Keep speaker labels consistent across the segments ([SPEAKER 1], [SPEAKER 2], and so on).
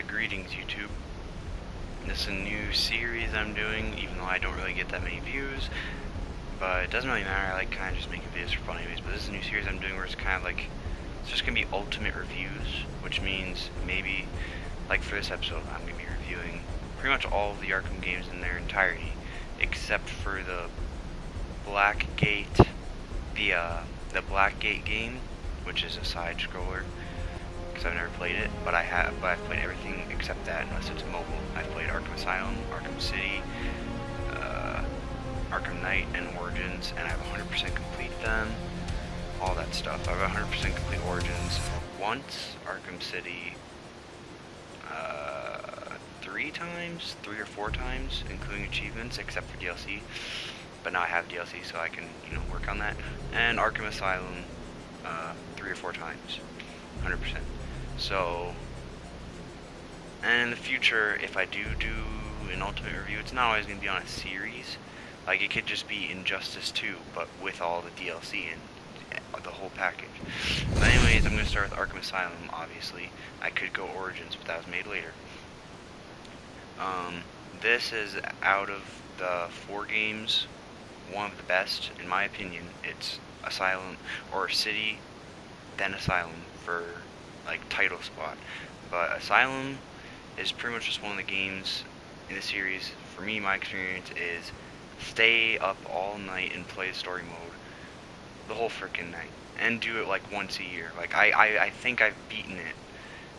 [SPEAKER 1] Greetings, YouTube. This is a new series I'm doing, even though I don't really get that many views, but it doesn't really matter. I like kind of just making videos for fun anyways. But this is a new series I'm doing where it's kind of like, it's just going to be ultimate reviews, which means maybe, like for this episode, I'm going to be reviewing pretty much all of the Arkham games in their entirety, except for the Blackgate, the Blackgate game, which is a side-scroller. Because I've never played it, but I've played everything except that, unless it's mobile. I've played Arkham Asylum, Arkham City, Arkham Knight, and Origins, and I've 100% complete them. All that stuff. I've 100% complete Origins once, Arkham City 3 or 4 times, including achievements, except for DLC. But now I have DLC, so I can, work on that. And Arkham Asylum 3 or 4 times, 100%. So, and in the future, if I do an ultimate review, it's not always going to be on a series. Like, it could just be Injustice 2, but with all the DLC and the whole package. But anyways, I'm going to start with Arkham Asylum, obviously. I could go Origins, but that was made later. This is, out of the 4 games, one of the best, in my opinion. It's Asylum, or City, then Asylum, for like title spot. But Asylum is pretty much just one of the games in the series. For me, my experience is stay up all night and play the story mode the whole freaking night, and do it like once a year. Like I think I've beaten it.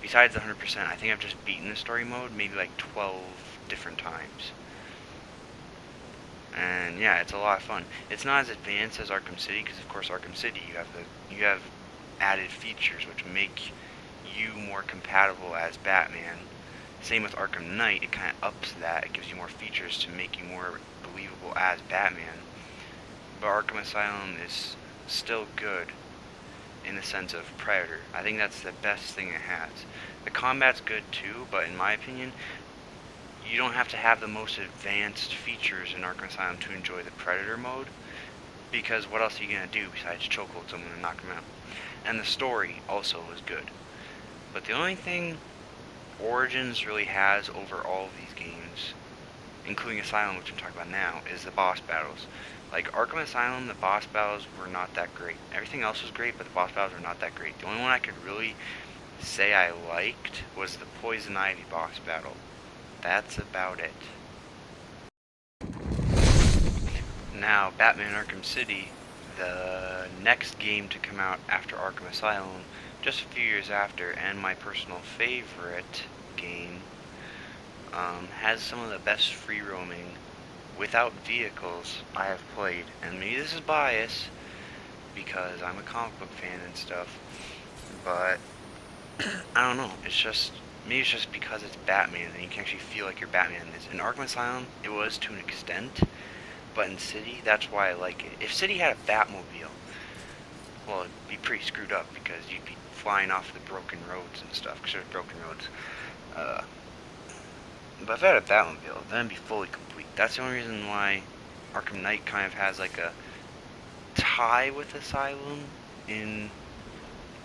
[SPEAKER 1] Besides the 100%, I think I've just beaten the story mode maybe like 12 different times. And yeah, it's a lot of fun. It's not as advanced as Arkham City, because of course Arkham City you have added features which make you more compatible as Batman. Same with Arkham Knight, it kind of ups that. It gives you more features to make you more believable as Batman. But Arkham Asylum is still good in the sense of Predator. I think that's the best thing it has. The combat's good too, but in my opinion, you don't have to have the most advanced features in Arkham Asylum to enjoy the Predator mode, because what else are you going to do besides chokehold someone and knock them out? And the story also is good. But the only thing Origins really has over all of these games, including Asylum, which I'm talking about now, is the boss battles. Like Arkham Asylum, the boss battles were not that great. Everything else was great, but the boss battles were not that great. The only one I could really say I liked was the Poison Ivy boss battle. That's about it. Now, Batman Arkham City, the next game to come out after Arkham Asylum, just a few years after, and my personal favorite game, has some of the best free roaming without vehicles I have played. And maybe this is bias, because I'm a comic book fan and stuff, but I don't know, maybe it's just because it's Batman and you can actually feel like you're Batman. In Arkham Asylum, it was to an extent, but in City, that's why I like it. If City had a Batmobile, well, it'd be pretty screwed up because you'd be flying off the broken roads and stuff, because there's broken roads. But if I had a Batmobile, then it'd be fully complete. That's the only reason why Arkham Knight kind of has like a tie with Asylum in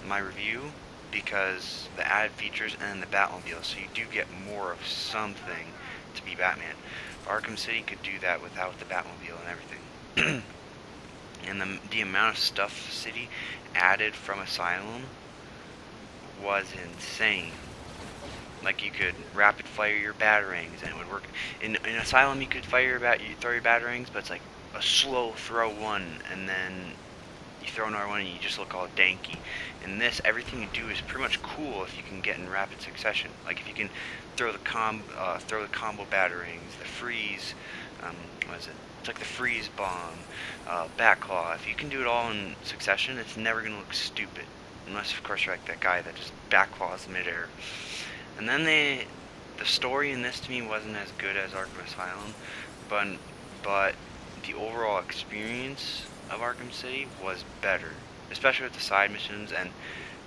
[SPEAKER 1] my review, because the added features and the Batmobile, so you do get more of something to be Batman. Arkham City could do that without the Batmobile and everything. And the amount of stuff City added from Asylum was insane. Like, you could rapid fire your batarangs and it would work. In Asylum, you could throw your batarangs, but it's like a slow throw one, and then you throw another one and you just look all danky. In this, everything you do is pretty much cool if you can get in rapid succession. Like if you can throw the combo batarangs, the freeze, what is it? It's like the freeze bomb, backclaw. If you can do it all in succession, it's never gonna look stupid, unless of course you're like that guy that just backclaws midair. And then the story in this to me wasn't as good as Arkham Asylum, but the overall experience of Arkham City was better, especially with the side missions, and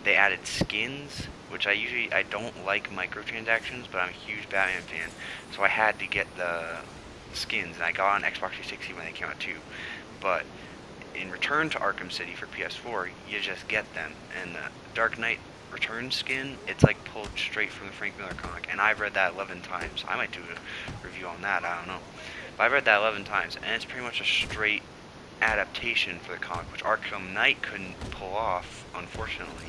[SPEAKER 1] they added skins, which I don't like microtransactions, but I'm a huge Batman fan, so I had to get the skins, and I got on Xbox 360 when they came out too. But in Return to Arkham City for PS4, you just get them, and the Dark Knight Return skin, it's like pulled straight from the Frank Miller comic, and I've read that 11 times. I might do a review on that, I don't know. But I've read that 11 times, and it's pretty much a straight adaptation for the comic, which Arkham Knight couldn't pull off, unfortunately.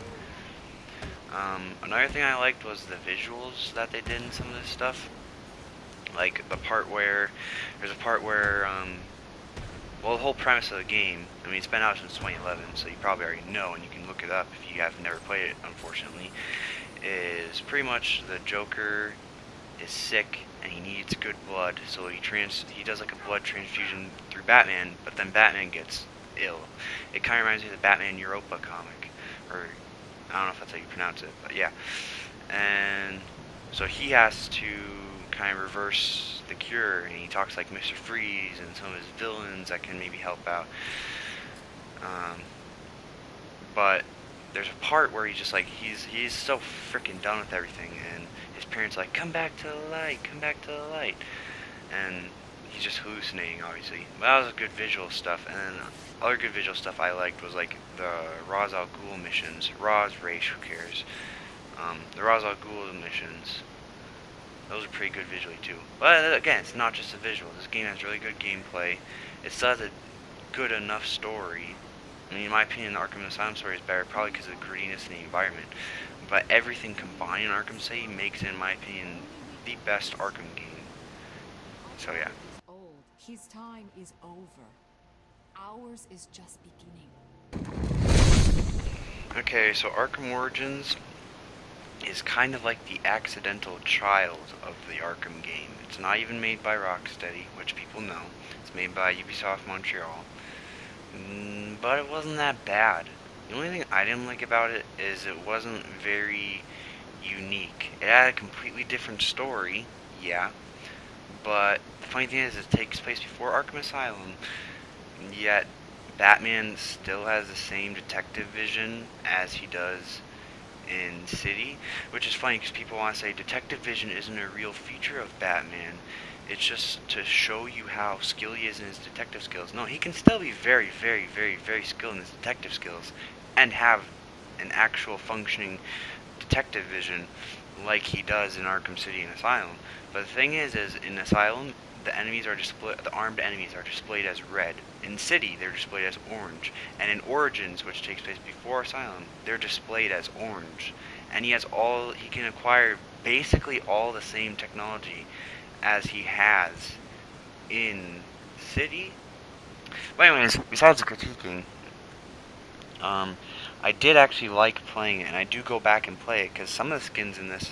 [SPEAKER 1] Another thing I liked was the visuals that they did in some of this stuff. Like the part where, there's a part where, well, the whole premise of the game, I mean, it's been out since 2011, so you probably already know, and you can look it up if you have never played it, unfortunately, is pretty much the Joker is sick, and he needs good blood, so he does like a blood transfusion through Batman, but then Batman gets ill. It kind of reminds me of the Batman Europa comic, or I don't know if that's how you pronounce it, but yeah. And so he has to kind of reverse the cure, and he talks like Mr. Freeze and some of his villains that can maybe help out. But there's a part where he's just like, he's so freaking done with everything, and his parents like, come back to the light, come back to the light, and he's just hallucinating, obviously. But that was good visual stuff. And then other good visual stuff I liked was like the Ra's al Ghul missions. Ra's Race, who cares? The Ra's al Ghul missions, those are pretty good visually too. But again, it's not just the visual. This game has really good gameplay. It still has a good enough story. I mean, in my opinion, the Arkham Asylum story is better, probably because of the grittiness in the environment. But everything combined in Arkham City makes it, in my opinion, the best Arkham game. So yeah.
[SPEAKER 2] Old. His time is over. Ours is just beginning.
[SPEAKER 1] Okay, so Arkham Origins is kind of like the accidental child of the Arkham game. It's not even made by Rocksteady, which people know. It's made by Ubisoft Montreal. But it wasn't that bad. The only thing I didn't like about it is it wasn't very unique. It had a completely different story, yeah. But the funny thing is, it takes place before Arkham Asylum, yet Batman still has the same detective vision as he does in City, which is funny because people want to say detective vision isn't a real feature of Batman. It's just to show you how skilled he is in his detective skills. No, he can still be very, very, very, very skilled in his detective skills and have an actual functioning detective vision like he does in Arkham City and Asylum. But the thing is in Asylum, the armed enemies are displayed as red. In City, they're displayed as orange. And in Origins, which takes place before Asylum, they're displayed as orange. And he can acquire basically all the same technology as he has in City. But anyways, besides the critiquing, I did actually like playing it, and I do go back and play it, because some of the skins in this,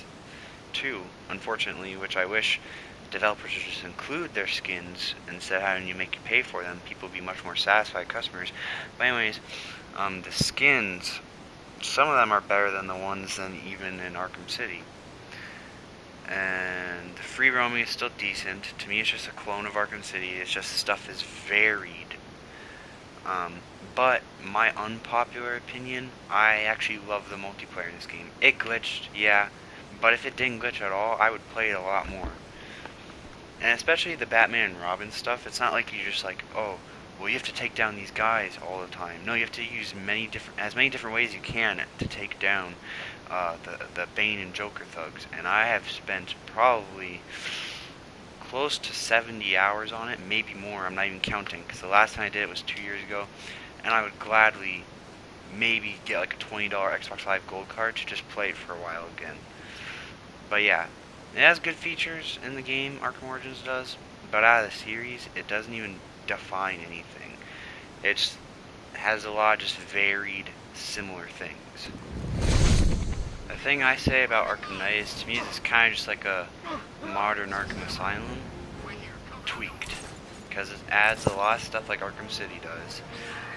[SPEAKER 1] too, unfortunately, which I wish developers would just include their skins instead of having you make you pay for them, people would be much more satisfied customers. But anyways, the skins, some of them are better than the ones than even in Arkham City. And the free roaming is still decent. To me, it's just a clone of Arkham City. It's just stuff is varied. But my unpopular opinion, I actually love the multiplayer in this game. It glitched, yeah, but if it didn't glitch at all, I would play it a lot more. And especially the Batman and Robin stuff, it's not like you're just like, oh, well, you have to take down these guys all the time. No, you have to use as many different ways you can to take down the Bane and Joker thugs. And I have spent probably close to 70 hours on it, maybe more. I'm not even counting, because the last time I did it was 2 years ago, and I would gladly maybe get like a $20 Xbox Live Gold card to just play it for a while again. But yeah, it has good features in the game, Arkham Origins does, but out of the series, it doesn't even define anything. It has a lot of just varied, similar things. The thing I say about Arkham Knight is, to me, it's kind of just like a modern Arkham Asylum tweaked, because it adds a lot of stuff like Arkham City does,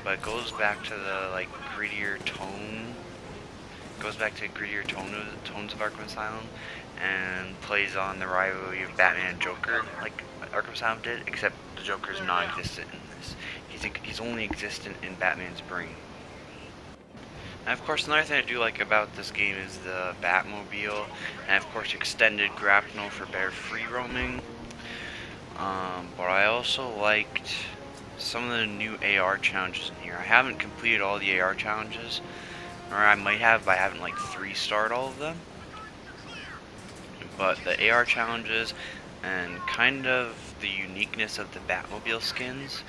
[SPEAKER 1] but it goes back to the like grittier tone. Goes back to grittier tones of Arkham Asylum, and plays on the rivalry of Batman and Joker, like Arkham Asylum did, except the Joker's non-existent in this. He's only existent in Batman's brain. And of course, another thing I do like about this game is the Batmobile, and of course extended grapnel for better free roaming. But I also liked some of the new AR challenges in here. I haven't completed all the AR challenges, or I might have by having like 3-starred all of them. But the AR challenges and kind of the uniqueness of the Batmobile skins,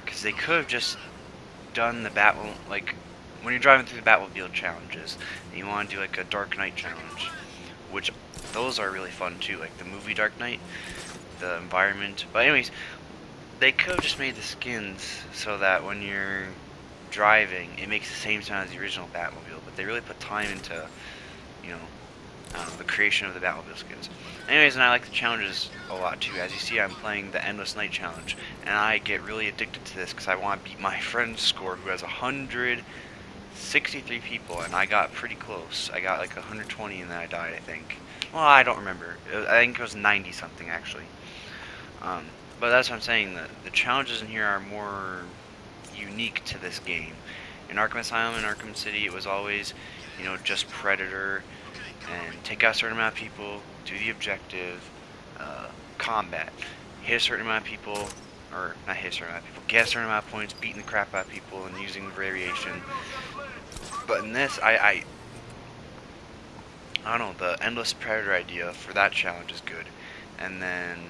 [SPEAKER 1] because they could have just done the Batmobile, like when you're driving through the Batmobile challenges and you want to do like a Dark Knight challenge, which those are really fun too, like the movie Dark Knight, the environment. But anyways, they could have just made the skins so that when you're driving it makes the same sound as the original Batmobile, but they really put time into, you know, the creation of the Batmobile skins. Anyways, and I like the challenges a lot too. As you see, I'm playing the Endless Night Challenge, and I get really addicted to this because I want to beat my friend's score, who has 163 people, and I got pretty close. I got like 120 and then I died, I think. Well, I don't remember. I think it was 90 something actually. But that's what I'm saying. The challenges in here are more unique to this game. In Arkham Asylum and Arkham City, it was always, you know, just Predator and take out a certain amount of people, do the objective, combat, hit a certain amount of people, or not hit a certain amount of people, get a certain amount of points, beating the crap out of people and using variation. But in this, I don't know, the Endless Predator idea for that challenge is good. And then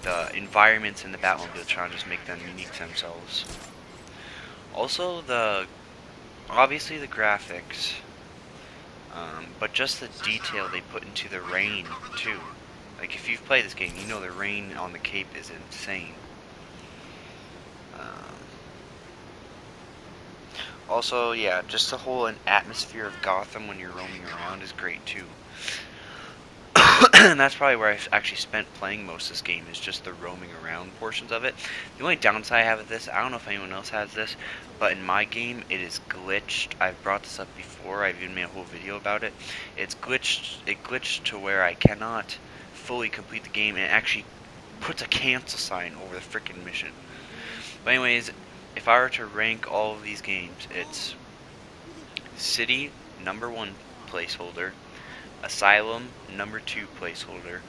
[SPEAKER 1] the environments in the Batmobile challenges make them unique to themselves. Also, obviously the graphics, but just the detail they put into the rain too. Like if you've played this game, you know the rain on the cape is insane. Also, yeah, just the whole atmosphere of Gotham when you're roaming around is great too. And that's probably where I've actually spent playing most of this game, is just the roaming around portions of it. The only downside I have with this, I don't know if anyone else has this, but in my game it is glitched. I've brought this up before, I've even made a whole video about it. It glitched to where I cannot fully complete the game, and it actually puts a cancel sign over the frickin' mission. But anyways, if I were to rank all of these games, it's City, #1 placeholder, Asylum, #2 placeholder,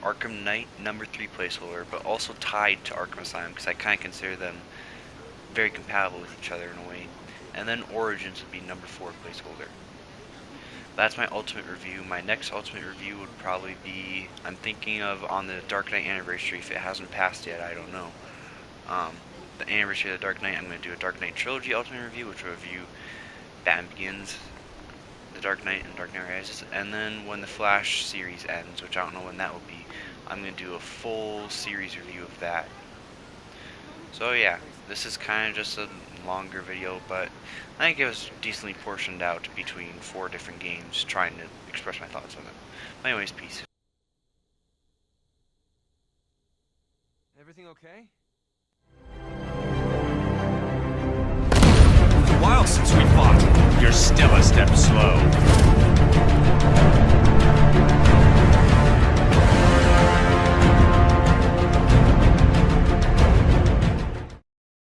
[SPEAKER 1] Arkham Knight, #3 placeholder, but also tied to Arkham Asylum because I kind of consider them very compatible with each other in a way. And then Origins would be #4 placeholder. That's my ultimate review. My next ultimate review would probably be, I'm thinking of on the Dark Knight anniversary. If it hasn't passed yet, I don't know. The anniversary of the Dark Knight, I'm going to do a Dark Knight trilogy ultimate review, which will review Batman Begins, The Dark Knight, and Dark Knight Rises. And then when the Flash series ends, which I don't know when that will be, I'm going to do a full series review of that. So yeah, this is kind of just a longer video, but I think it was decently portioned out between 4 different games, trying to express my thoughts on them. But anyways, peace.
[SPEAKER 3] Everything okay? A while since we fought. You're still a step slow.